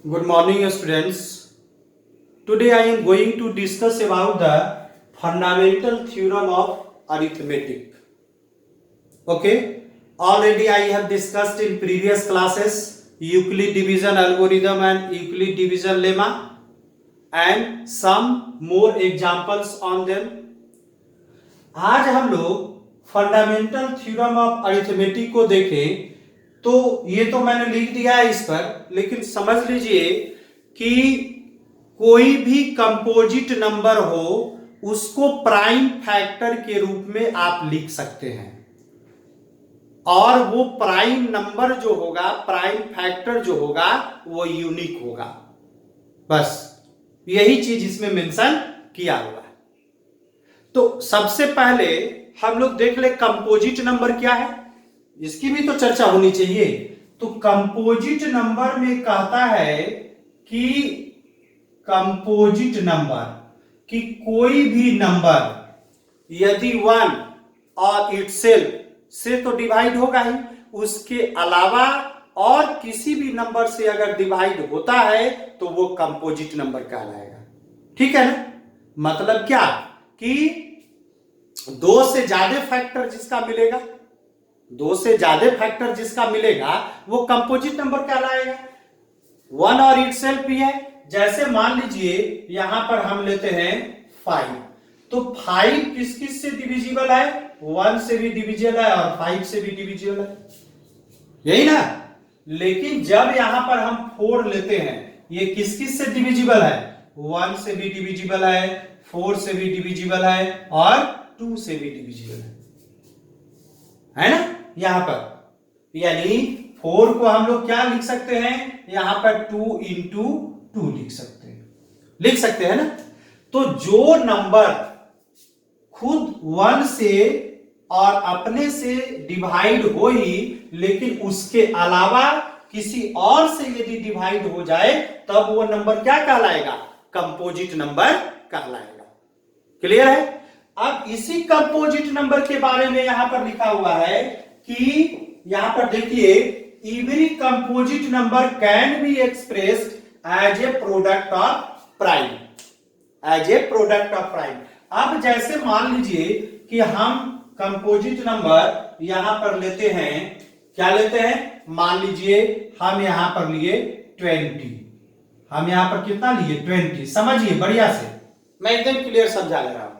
Good morning, students. Today I am going to discuss about the fundamental theorem of arithmetic. Okay. Already I have discussed in previous classes Euclid division algorithm and Euclid division lemma and some more examples on them. आज हम लोग fundamental theorem of arithmetic को देखें तो ये तो मैंने लिख दिया है इस पर, लेकिन समझ लीजिए कि कोई भी कंपोजिट नंबर हो उसको प्राइम फैक्टर के रूप में आप लिख सकते हैं और वो प्राइम नंबर जो होगा, प्राइम फैक्टर जो होगा वो यूनिक होगा। बस यही चीज इसमें मेंशन किया हुआ है। तो सबसे पहले हम लोग देख ले कंपोजिट नंबर क्या है, इसकी भी तो चर्चा होनी चाहिए। तो कंपोजिट नंबर में कहता है कि कंपोजिट नंबर कि कोई भी नंबर यदि वन और इटसेल्फ से तो डिवाइड होगा ही, उसके अलावा और किसी भी नंबर से अगर डिवाइड होता है तो वो कंपोजिट नंबर कहलाएगा। ठीक है ना? मतलब क्या कि दो से ज्यादा फैक्टर जिसका मिलेगा, दो से ज्यादा फैक्टर जिसका मिलेगा वो कंपोजिट नंबर कहलाएगा। वन और इटसेल्फ भी है। जैसे मान लीजिए यहां पर हम लेते हैं 5, तो 5 किस किस से डिविजिबल है? 1 से भी डिविजिबल है और 5 से भी डिविजिबल है, यही ना। लेकिन जब यहां पर हम 4 लेते हैं, ये किस किस से डिविजिबल है? 1 से भी डिविजिबल है, 4 से भी डिविजिबल है और 2 से भी डिविजिबल है ना। यहां पर यानी 4 को हम लोग क्या लिख सकते हैं? यहां पर 2 इंटू 2 लिख सकते हैं ना। तो जो नंबर खुद 1 से और अपने से डिवाइड हो ही, लेकिन उसके अलावा किसी और से यदि डिवाइड हो जाए तब वो नंबर क्या कहलाएगा? कंपोजिट नंबर कहलाएगा। क्लियर है? अब इसी कंपोजिट नंबर के बारे में यहां पर लिखा हुआ है कि यहां पर देखिए, every composite number can be expressed as a product of prime, as a product of prime. अब जैसे मान लीजिए कि हम कंपोजिट नंबर यहां पर लेते हैं, क्या लेते हैं? मान लीजिए हम यहां पर लिए 20, हम यहां पर कितना लिए? 20। समझिए बढ़िया से, मैं एकदम क्लियर समझा ले रहा हूं।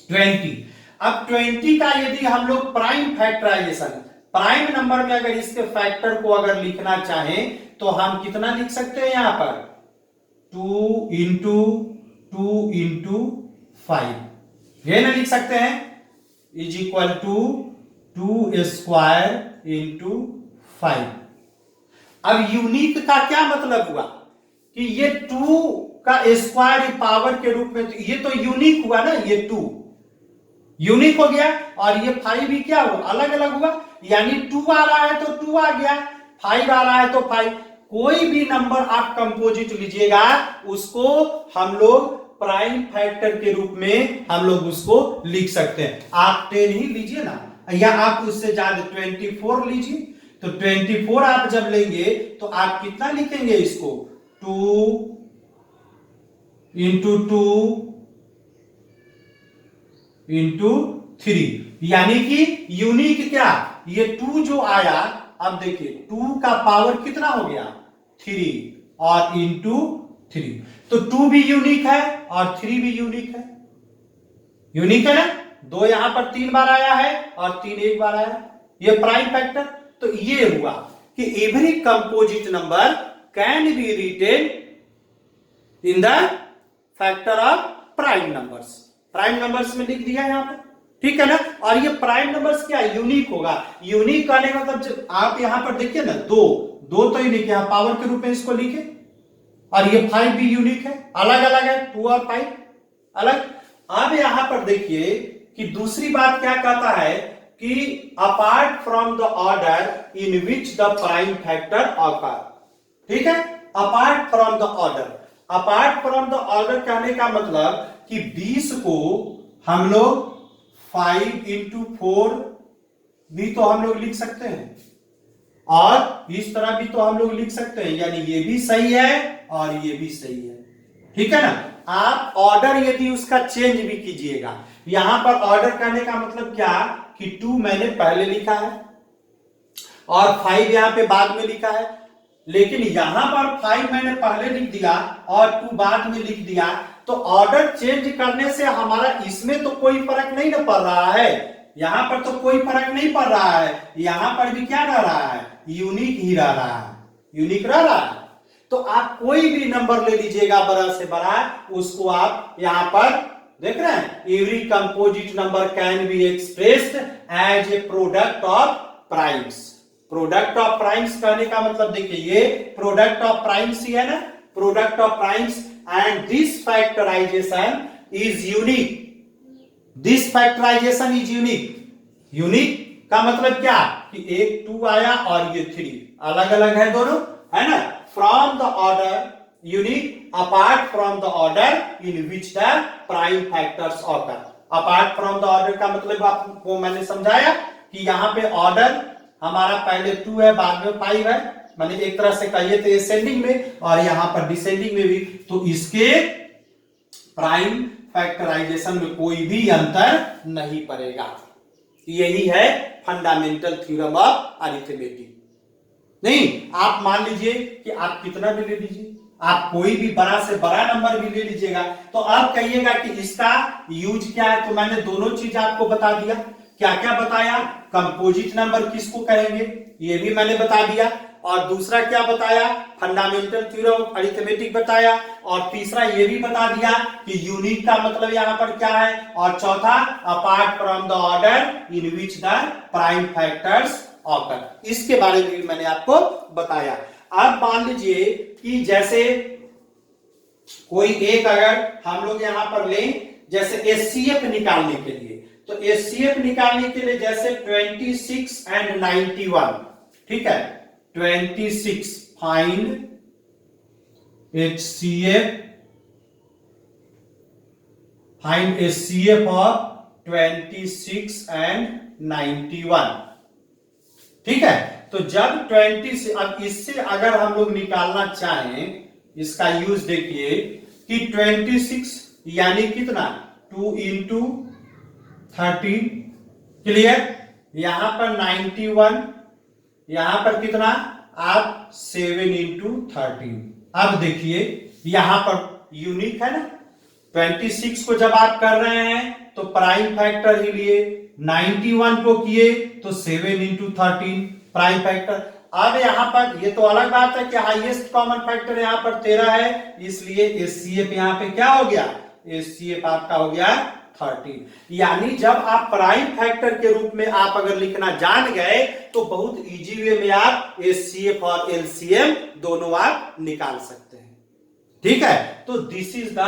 20। अब 20 का यदि हम लोग प्राइम फैक्टराइजेशन, प्राइम नंबर में अगर इसके फैक्टर को अगर लिखना चाहें तो हम कितना लिख सकते हैं? यहां पर 2 इंटू 2 इंटू 5, ये ना लिख सकते हैं, is equal to 2 square into 5। अब यूनिक का क्या मतलब हुआ कि ये 2 का स्क्वायर पावर के रूप में, तो ये तो यूनिक हुआ ना, ये 2 यूनिक हो गया और ये 5 भी क्या हुआ? अलग अलग हुआ। यानी 2 आ रहा है तो 2 आ गया, 5 आ रहा है तो 5। कोई भी नंबर आप कंपोजिट लीजिएगा उसको हम लोग प्राइम फैक्टर के रूप में हम लोग उसको लिख सकते हैं। आप 10 ही लीजिए ना, या आप उससे ज्यादा 24 लीजिए। तो 24 आप जब लेंगे तो आप कितना लिखेंगे इसको? 2 इंटू 2 इंटू 3, यानी कि यूनिक क्या? ये 2 जो आया, अब देखिए 2 का पावर कितना हो गया? 3 और इंटू 3, तो 2 भी यूनिक है और 3 भी यूनिक है। यूनिक है ना? 2 यहां पर 3 बार आया है और 3 एक बार आया, ये प्राइम फैक्टर। तो ये हुआ कि every composite number can be written in the factor of prime numbers. Prime numbers में लिख दिया यहां पर, ठीक है ना। और ये प्राइम नंबर्स क्या? यूनिक होगा। यूनिक कहने का मतलब जब आप यहां पर देखिए ना, 2 तो यूनिक है, पावर के रूप में इसको लिखे, और ये 5 भी यूनिक है, अलग अलग है, 2 और 5 अलग। अब यहां पर देखिए कि दूसरी बात क्या कहता है कि apart from the order in which the prime factor occur. ठीक है? Apart from the order, apart from the order कहने का मतलब कि 20 को हम लोग 5 इंटू 4 भी तो हम लोग लिख सकते हैं, और इस तरह भी तो हम लोग लिख सकते हैं, यानी ये भी सही है और ये भी सही है, ठीक है ना। आप ऑर्डर यदि उसका चेंज भी कीजिएगा, यहां पर ऑर्डर करने का मतलब क्या कि 2 मैंने पहले लिखा है और 5 यहां पे बाद में लिखा है, लेकिन यहां पर 5 मैंने पहले लिख दिया और 2 बाद में लिख दिया, तो ऑर्डर चेंज करने से हमारा इसमें तो कोई फर्क नहीं ना पड़ रहा है, यहां पर तो कोई फर्क नहीं पड़ रहा है, यहां पर भी क्या रह रहा है, यूनिक ही रह रहा है, यूनिक रह रहा है। तो आप कोई भी नंबर ले लीजिएगा बड़ा से बड़ा, उसको आप यहां पर देख रहे हैं, every composite number can be expressed as a product of primes. Product of primes कहने का मतलब देखिए, ये प्रोडक्ट ऑफ प्राइम्स ही है ना, product of primes, and this factorization is unique, this factorization is unique. Unique का मतलब क्या कि एक 2 आया और ये 3 अलग अलग है दोनों, है ना, from the order unique apart from the order in which the prime factors occur. Apart from the order का मतलब आपको मैंने समझाया कि यहां पे ऑर्डर हमारा पहले 2 है बाद में 5 है, मैंने एक तरह से कहिए तो असेंडिंग में और यहां पर डिसेंडिंग में भी, तो इसके प्राइम फैक्टराइजेशन में कोई भी अंतर नहीं पड़ेगा। यही है फंडामेंटल थ्योरम ऑफ अरिथमेटिक। नहीं, आप मान लीजिए कि आप कितना भी ले लीजिए, आप कोई भी बड़ा से बड़ा नंबर भी ले लीजिएगा, तो आप कहिएगा कि इसका यूज क्या है, तो मैंने दोनों चीज आपको बता दिया। क्या क्या बताया, कंपोजिट नंबर किसको कहेंगे ये भी मैंने बता दिया, और दूसरा क्या बताया, फंडामेंटल थ्योरम ऑफ अरिथमेटिक बताया, और तीसरा ये भी बता दिया कि यूनिक का मतलब यहां पर क्या है, और चौथा apart from the order in which the prime factors occur, इसके बारे में भी मैंने आपको बताया। अब मान लीजिए कि जैसे कोई एक अगर हम लोग यहां पर लें, जैसे एचसीएफ निकालने के लिए, तो एचसीएफ निकालने के लिए जैसे 26 एंड 91, ठीक है, 26 find HCF, find HCF of 26 and 91, ठीक है। तो जब 20 से, अब इससे अगर हम लोग निकालना चाहें, इसका यूज देखिए कि 26 यानी कितना 2 इंटू 13, क्लियर, यहां पर 91, यहां पर कितना आप 7 इंटू 13। अब देखिए यहां पर यूनिक है ना, 26 को जब आप कर रहे हैं तो प्राइम फैक्टर ही लिए, 91 को किए तो 7 इंटू 13 प्राइम फैक्टर। अब यहां पर ये तो अलग बात है कि हाईएस्ट कॉमन फैक्टर यहां पर 13 है, इसलिए एचसीएफ यहां पे क्या हो गया, एचसीएफ आपका हो गया 13। यानी जब आप प्राइम फैक्टर के रूप में आप अगर लिखना जान गए तो बहुत इजी वे में आप एचसीएफ और एलसीएम दोनों आप निकाल सकते हैं, ठीक है। तो this is the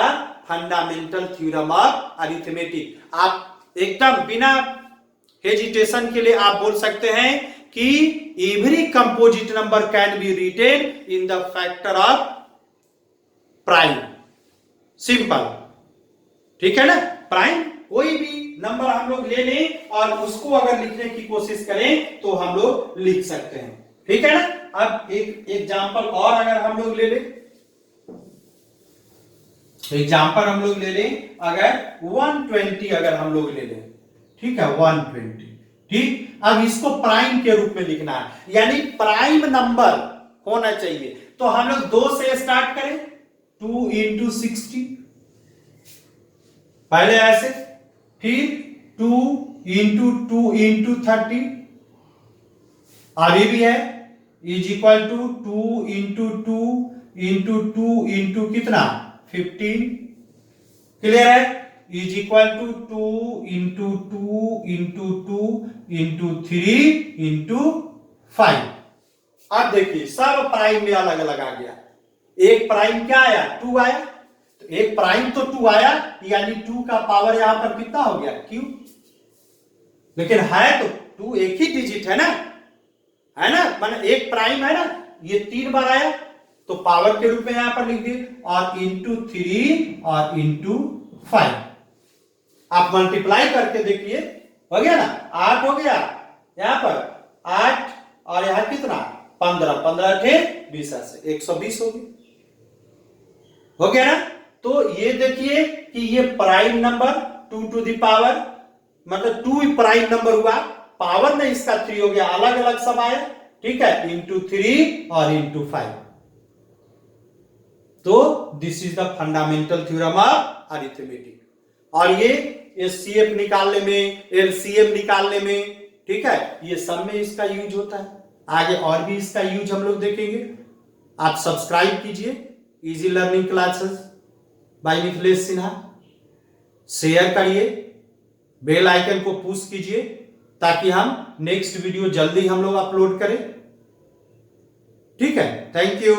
fundamental theorem of arithmetic. आप एकदम बिना हेजिटेशन के लिए आप बोल सकते हैं कि every composite number can be written in the factor of prime, simple, ठीक है ना। प्राइम कोई भी नंबर हम लोग ले लें और उसको अगर लिखने की कोशिश करें तो हम लोग लिख सकते हैं, ठीक है ना। अब एक एग्जांपल और अगर हम लोग ले लें, एग्जांपल हम लोग ले लें, अगर 120 अगर हम लोग ले लें, ठीक है, 120, ठीक। अब इसको प्राइम के रूप में लिखना है, यानी प्राइम नंबर होना चाहिए, तो हम लोग 2 से स्टार्ट करें, 2 इंटू 60, पहले ऐसे, फिर 2 इंटू 2 इंटू 30, अभी भी है, is equal to 2 into 2 into 2 into कितना 15, क्लियर है, is equal to 2 into 2 into 2 into 3 into 5। अब देखिए सब प्राइम में अलग अलग आ गया, एक प्राइम क्या आया 2 आया, तो एक प्राइम तो 2 आया, यानी 2 का पावर यहां पर कितना हो गया क्यू, लेकिन है तो 2 एक ही डिजिट है ना, माने एक प्राइम है ना, ये 3 बार आया तो पावर के रूप में यहां पर लिख दिए, और इंटू 3 और इंटू 5, आप मल्टीप्लाई करके देखिए, हो गया ना 8 हो गया, यहां पर 8 और यहां कितना 15 15 थे 20 से 120 हो गया ना। तो ये देखिए कि ये prime number 2 to the power, मतलब 2 प्राइम नंबर हुआ, पावर में इसका 3 हो गया, अलग अलग सब आए, ठीक है, इंटू 3 और इंटू 5। तो this is the fundamental theorem of arithmetic. और ये एचसीएफ निकालने में, एलसीएम निकालने में, ठीक है, ये सब में इसका यूज होता है। आगे और भी इसका यूज हम लोग देखेंगे। आप सब्सक्राइब कीजिए easy learning classes bye Mithilesh Sinha, share करिए, बेल आइकन को पुश कीजिए ताकि हम नेक्स्ट वीडियो जल्दी हम लोग अपलोड करें। ठीक है, थैंक यू।